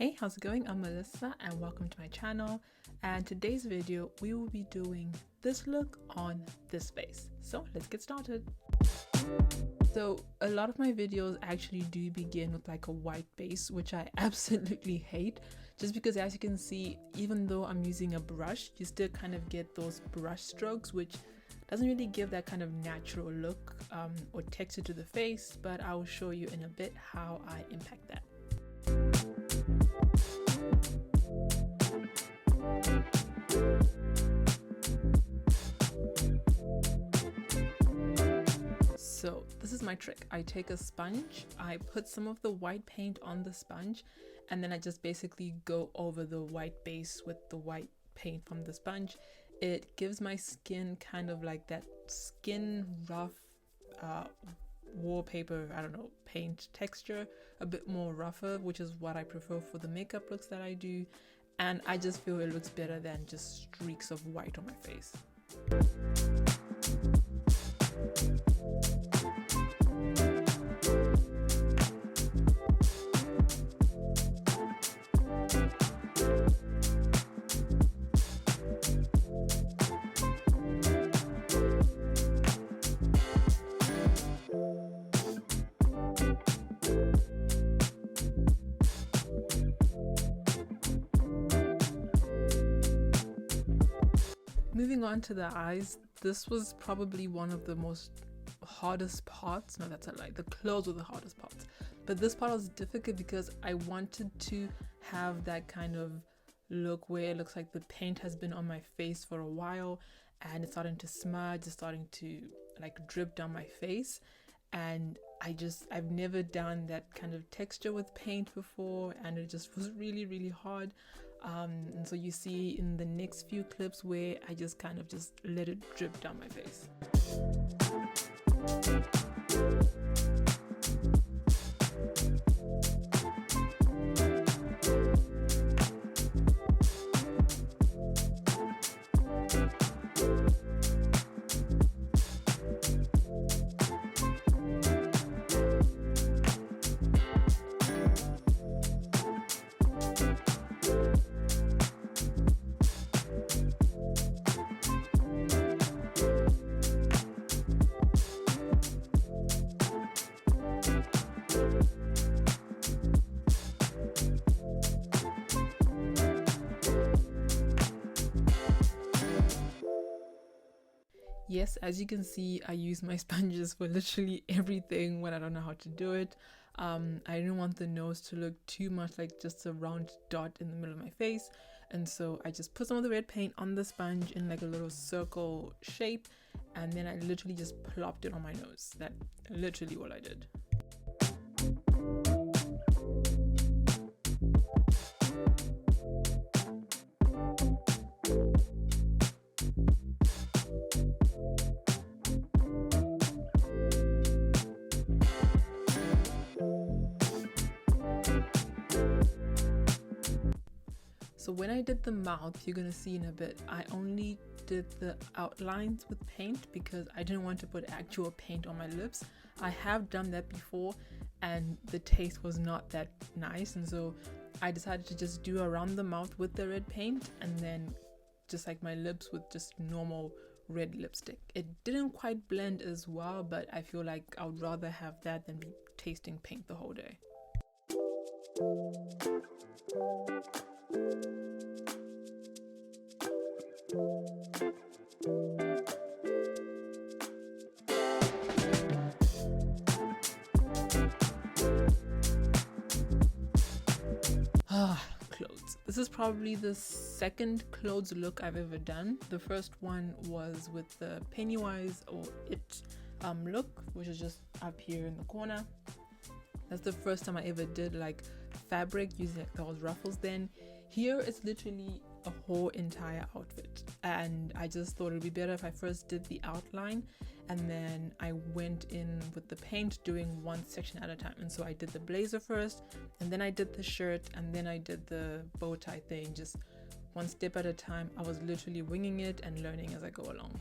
Hey, how's it going? I'm Melissa and welcome to my channel, and today's video we will be doing this look on this face. So let's get started. So a lot of my videos actually do begin with like a white base, which I absolutely hate, just because as you can see, even though I'm using a brush, you still kind of get those brush strokes, which doesn't really give that kind of natural look or texture to the face, but I will show you in a bit how I impact that. So this is my trick. I take a sponge, I put some of the white paint on the sponge, and then I just basically go over the white base with the white paint from the sponge. It gives my skin kind of like that skin rough wallpaper, I don't know, paint texture, a bit more rougher, which is what I prefer for the makeup looks that I do. And I just feel it looks better than just streaks of white on my face. Moving on to the eyes, this was probably one of the most hardest parts. No, that's a lie. The clothes were the hardest parts. But this part was difficult because I wanted to have that kind of look where it looks like the paint has been on my face for a while and it's starting to smudge, it's starting to like drip down my face. And I've never done that kind of texture with paint before, and it just was really hard. And so you see in the next few clips where I just kind of just let it drip down my face. Yes, as you can see, I use my sponges for literally everything when I don't know how to do it. I didn't want the nose to look too much like just a round dot in the middle of my face, and so I just put some of the red paint on the sponge in like a little circle shape, and then I literally just plopped it on my nose. That's literally all I did. So when I did the mouth, you're gonna see in a bit, I only did the outlines with paint because I didn't want to put actual paint on my lips. I have done that before and the taste was not that nice, and so I decided to just do around the mouth with the red paint and then just like my lips with just normal red lipstick. It didn't quite blend as well, but I feel like I would rather have that than be tasting paint the whole day. Clothes. This is probably the second clothes look I've ever done. The first one was with the Pennywise or It look, which is just up here in the corner. That's the first time I ever did like fabric using like those ruffles. Then here it's literally a whole entire outfit, and I just thought it would be better if I first did the outline and then I went in with the paint doing one section at a time. And so I did the blazer first, and then I did the shirt, and then I did the bow tie thing, just one step at a time. I was literally winging it and learning as I go along.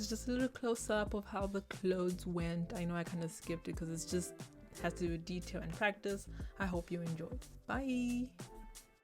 is just a little close up of how the clothes went. I know I kind of skipped it because it's just has to do with detail and practice. I hope you enjoyed. Bye.